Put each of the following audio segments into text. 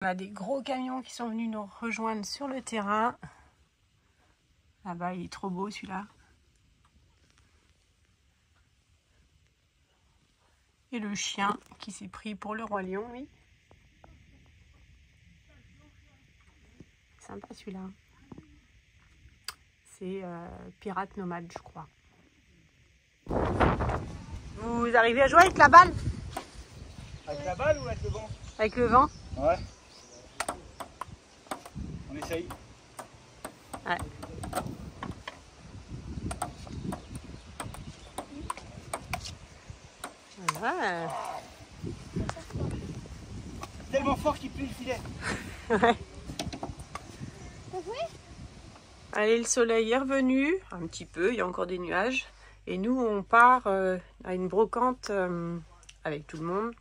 On a des gros camions qui sont venus nous rejoindre sur le terrain. Là-bas, il est trop beau celui-là. Et le chien qui s'est pris pour le roi lion, lui. Sympa celui-là. C'est pirate nomade, je crois. Vous arrivez à jouer avec la balle? Avec la balle ou avec le vent? Avec le vent? Ouais. On essaye. Ouais. Ouais. Tellement fort qu'il plie le filet. Ouais. Allez, le soleil est revenu, un petit peu, il y a encore des nuages. Et nous, on part à une brocante avec tout le monde,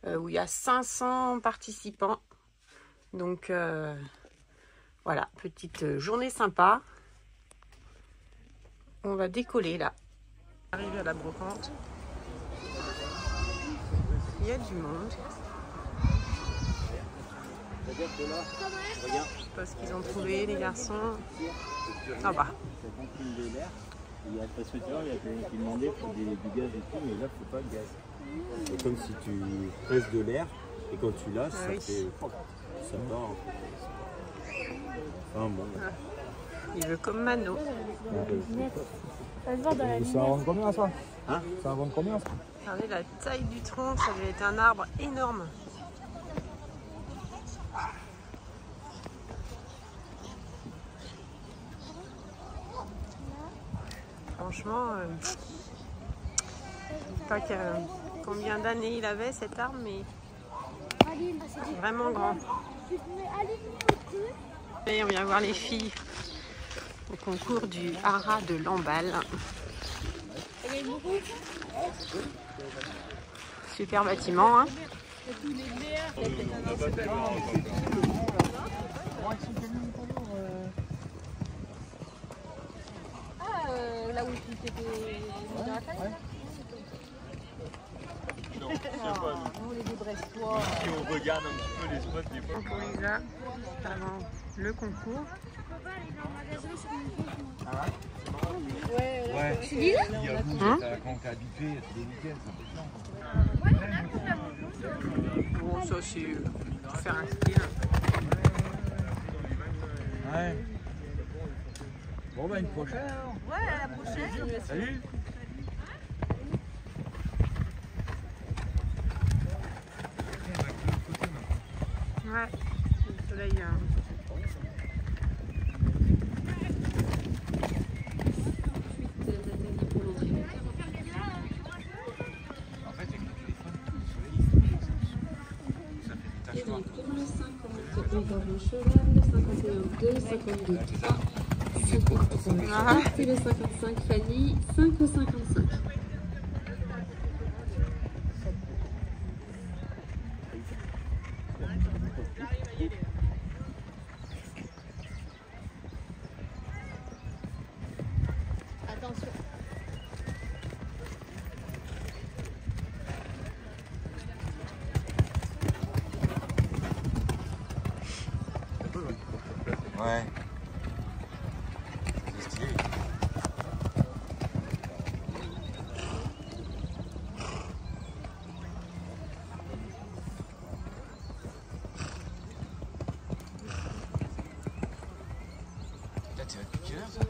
où il y a 500 participants. Donc, voilà, petite journée sympa. On va décoller là. Arrivé à la brocante. Il y a du monde. Je sais pas ce qu'ils ont trouvé, les garçons. Ah bah. Il y a le pressuriseur, il y a quelqu'un qui demandait pour du gaz et tout, mais là, il ne faut pas de gaz. C'est comme si tu presses de l'air et quand tu lâches, ça fait. Ça part. Enfin bon. Il veut comme Mano. Ça va vendre combien ça? Hein? Ça va vendre combien ça? Regardez la taille du tronc, ça devait être un arbre énorme. Franchement, je sais pas combien d'années il avait cet arbre, mais c'est vraiment grand. Et on vient voir les filles au concours du haras de Lamballe. Super bâtiment, hein. Là où tu t'étais mis dans la taille? Non, Nous les deux Brestois. si on regarde un petit peu les spots des fois. On les a avant le concours. Ouais. Tu dis là? Quand t'es habitué, c'est des week-ends, c'est un Bon, ça c'est pour faire un style. Ouais. Bon bah une prochaine alors. Ouais, à la prochaine. Salut. Ouais, le soleil. En fait, avec le téléphone, le soleil, ça fait des taches noires. 50 cheval, 51, 2, 52, 3, 53, c'est le 55, Fanny, 5 ou 55. Attention. Ouais. C'est stylé. Là, t'es depuis quelle heure, ça?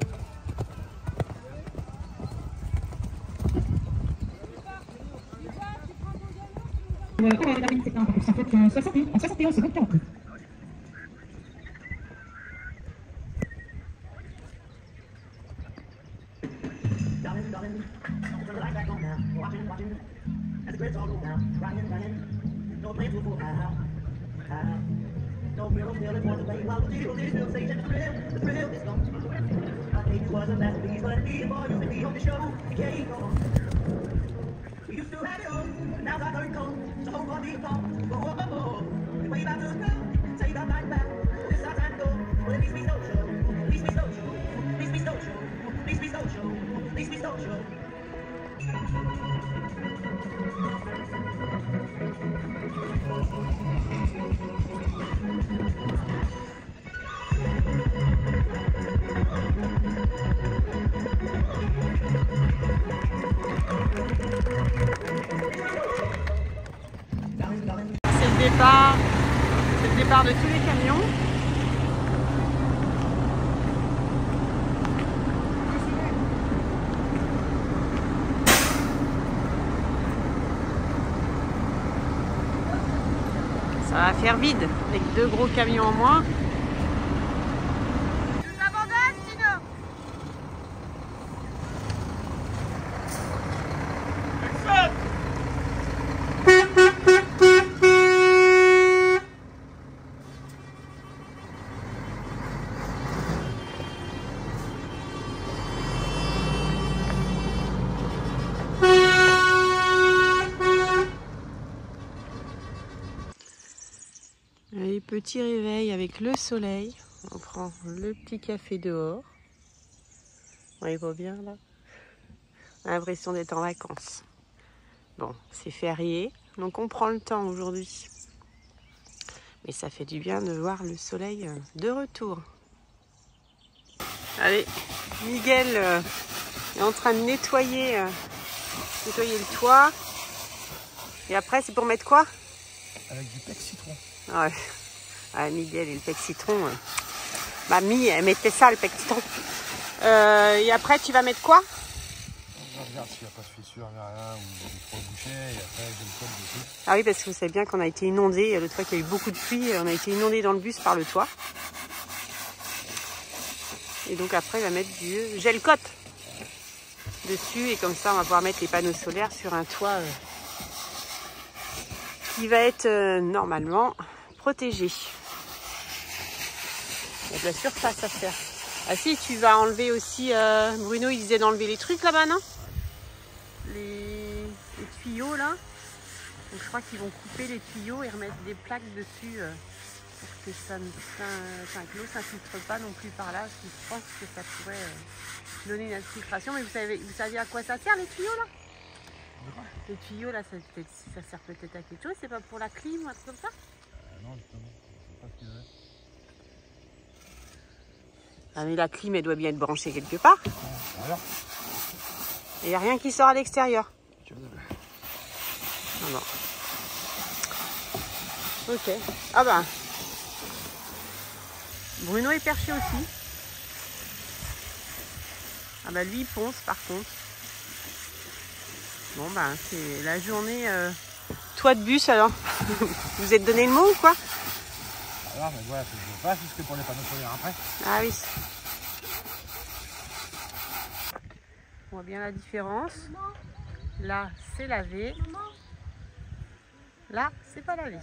La ville, c'est un peu plus, 61 secondes 40. We used to have it all, now that don't come, so hold on deep top, way back to the ground, take that night back, this our time go, well it needs me social, needs me social, needs me social, needs me social, needs me social. Needs me social. départ. C'est le départ de tous les camions. Ça va faire vide avec 2 gros camions en moins. Allez, petit réveil avec le soleil. On prend le petit café dehors. On y voit bien là. On a l'impression d'être en vacances. Bon, c'est férié, donc on prend le temps aujourd'hui. Mais ça fait du bien de voir le soleil de retour. Allez, Miguel est en train de nettoyer le toit. Et après, c'est pour mettre quoi? Avec du pec citron. Ouais. Ah, Miguel et le pec citron. Mamie, elle mettait ça, le pec citron. Et après, tu vas mettre quoi? Je regarde s'il n'y a pas de fissure, rien, ou des trois bouchées, et après, je le colle dessus. Ah oui, parce que vous savez bien qu'on a été inondé. L'autre fois qu'il y a eu beaucoup de pluie, on a été inondé dans le bus par le toit. Et donc après, il va mettre du gel coat dessus. Et comme ça, on va pouvoir mettre les panneaux solaires sur un toit qui va être normalement protégé. Il y a de la surface à faire. Ah si, tu vas enlever aussi... Bruno, il disait d'enlever les trucs là-bas, non? Les tuyaux là. Donc je crois qu'ils vont couper les tuyaux et remettre des plaques dessus pour que ça ne, que l'eau ne s'infiltre pas non plus par là. Parce que je pense que ça pourrait donner une infiltration. Mais vous savez à quoi ça sert les tuyaux là? Les tuyaux là, ça sert peut-être à quelque chose. C'est pas pour la clim ou un truc comme ça? Non, justement, je sais pas ce qu'il y a. Ah mais la clim elle doit bien être branchée quelque part. Voilà. Il n'y a rien qui sort à l'extérieur. Non, non. Ok. Ah bah. Bruno est perché aussi. Ah bah lui il ponce par contre. Bon bah c'est la journée toit de bus alors. Vous êtes donné le mot ou quoi? Alors mais voilà, faut que je le fasse jusque pour les panneaux solaires après. Ah oui. On voit bien la différence. Là c'est lavé. Là c'est pas lavé.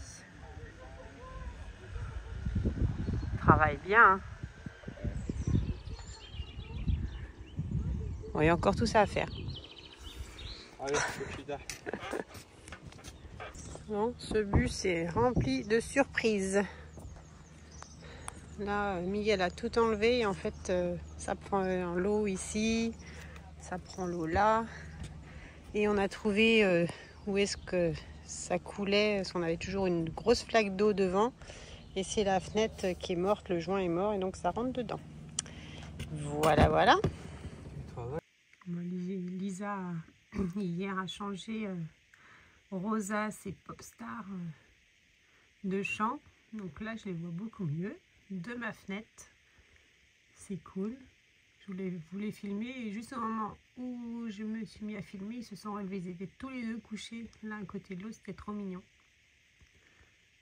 Travaille bien. Hein. Bon, il y a encore tout ça à faire. Allez, c'est tard. Bon, ce bus est rempli de surprises. Là, Miguel a tout enlevé et en fait, ça prend l'eau ici, ça prend l'eau là. Et on a trouvé où est-ce que ça coulait, parce qu'on avait toujours une grosse flaque d'eau devant. Et c'est la fenêtre qui est morte, le joint est mort et donc ça rentre dedans. Voilà, voilà. Lisa, hier, a changé Rosa, ses Popstars de chant. Donc là, je les vois beaucoup mieux. De ma fenêtre. C'est cool. Je voulais filmer et juste au moment où je me suis mis à filmer, ils se sont relevés. Ils étaient tous les deux couchés l'un à côté de l'autre. C'était trop mignon.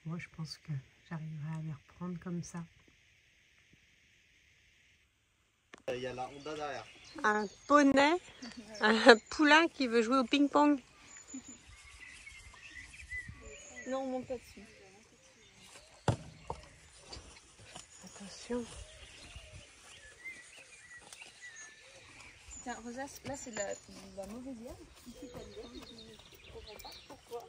Moi, je pense que j'arriverai à les reprendre comme ça. Il y a la Honda derrière. Un poney, un poulain qui veut jouer au ping-pong. Non, on monte pas dessus. Attention. Tiens, Rosa, là c'est de la mauvaise herbe. Ici t'as de l'herbe. Je comprends pas pourquoi.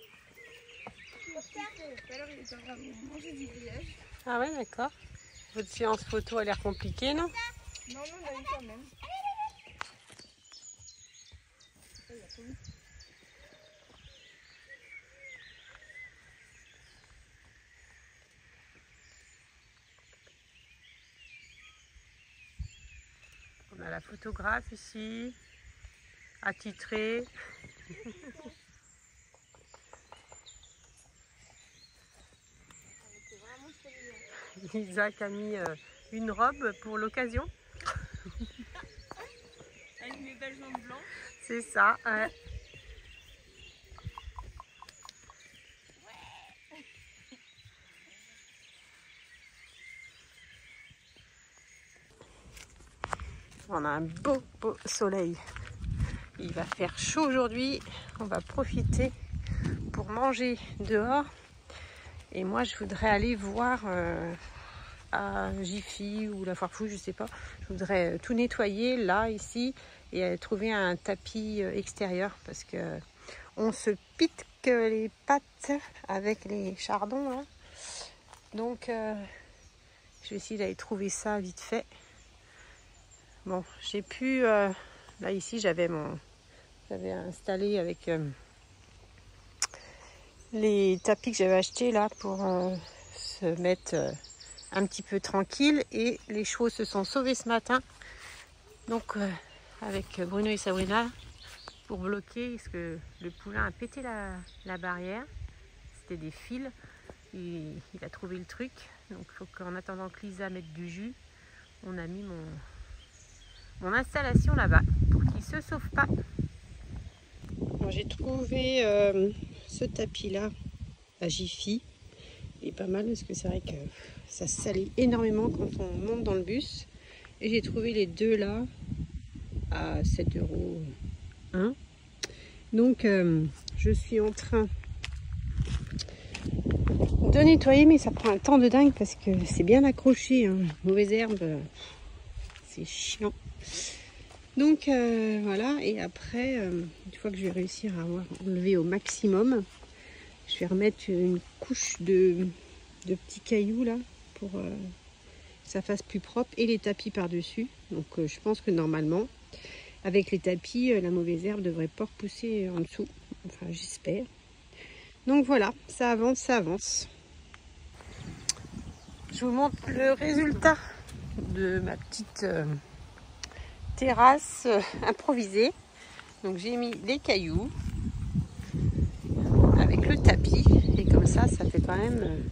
Tout à l'heure il était en train de manger du grillage. Ah ouais, d'accord. Votre séance photo a l'air compliquée, non? Non, non, on a eu quand même. On a la photographe ici, attitrée. Isaac a mis une robe pour l'occasion. Avec mes belles jambes blanches. C'est ça. Ouais. On a un beau soleil. Il va faire chaud aujourd'hui. On va profiter pour manger dehors. Et moi, je voudrais aller voir à Jiffy ou la Foire Fouille, je sais pas. Je voudrais tout nettoyer là, ici, et trouver un tapis extérieur parce que on se pique les pattes avec les chardons là. Donc, je vais essayer d'aller trouver ça vite fait. Bon, j'ai pu là ici j'avais installé avec les tapis que j'avais achetés là pour se mettre un petit peu tranquille, et les chevaux se sont sauvés ce matin. Donc avec Bruno et Sabrina pour bloquer, parce que le poulain a pété la barrière. C'était des fils. Il a trouvé le truc. Donc il faut qu'en attendant que Lisa mette du jus, on a mis mon installation là-bas pour qu'il ne se sauve pas. J'ai trouvé ce tapis-là à Jiffy. Il est pas mal parce que c'est vrai que ça salit énormément quand on monte dans le bus. Et j'ai trouvé les deux là à 7 € un. Donc je suis en train de nettoyer, mais ça prend un temps de dingue parce que c'est bien accroché, hein. Mauvaise herbe, c'est chiant. Donc voilà, et après, une fois que je vais réussir à avoir enlevé au maximum, je vais remettre une couche de petits cailloux là pour que ça fasse plus propre, et les tapis par-dessus. Donc je pense que normalement, avec les tapis, la mauvaise herbe devrait pas repousser en dessous. Enfin, j'espère. Donc voilà, ça avance, ça avance. Je vous montre le résultat de ma petite terrasse improvisée. Donc j'ai mis les cailloux avec le tapis, et comme ça fait quand même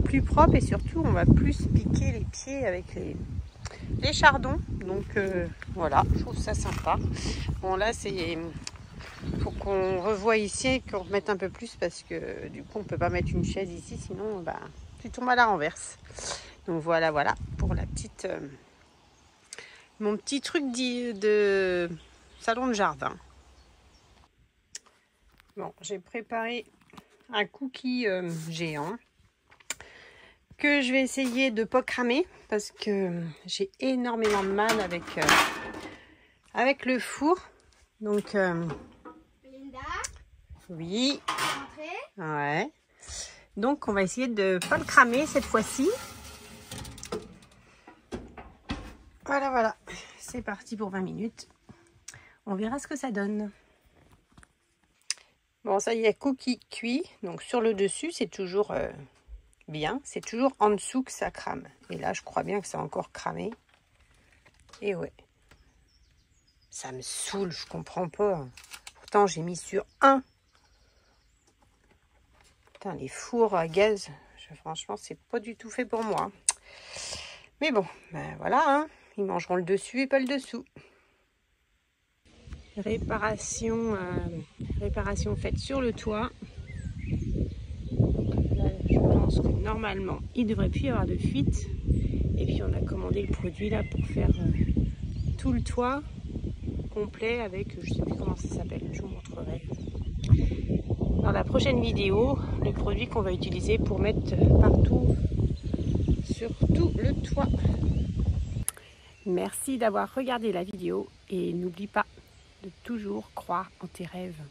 plus propre, et surtout on va plus piquer les pieds avec les chardons. Donc voilà, je trouve ça sympa. Bon là c'est, faut qu'on revoie ici, qu'on remette un peu plus, parce que du coup on peut pas mettre une chaise ici, sinon bah, tu tombes à la renverse. Donc voilà pour la petite mon petit truc de salon de jardin. Bon, j'ai préparé un cookie géant que je vais essayer de pas cramer parce que j'ai énormément de mal avec le four. Donc Linda, oui, entrez. ouais. Donc on va essayer de pas le cramer cette fois-ci. Voilà, c'est parti pour 20 minutes. On verra ce que ça donne. Bon, ça y est, cookie cuit. Donc sur le dessus, c'est toujours bien. C'est toujours en dessous que ça crame. Et là, je crois bien que ça a encore cramé. Et ouais. Ça me saoule, je comprends pas. Pourtant, j'ai mis sur 1. Putain, les fours à gaz, franchement, c'est pas du tout fait pour moi. Mais bon, ben voilà, hein. Ils mangeront le dessus et pas le dessous. Réparation faite sur le toit. Là, je pense que normalement, il ne devrait plus y avoir de fuite. Et puis, on a commandé le produit là pour faire tout le toit complet avec, je ne sais plus comment ça s'appelle, je vous montrerai dans la prochaine vidéo, le produit qu'on va utiliser pour mettre partout sur tout le toit. Merci d'avoir regardé la vidéo et n'oublie pas de toujours croire en tes rêves.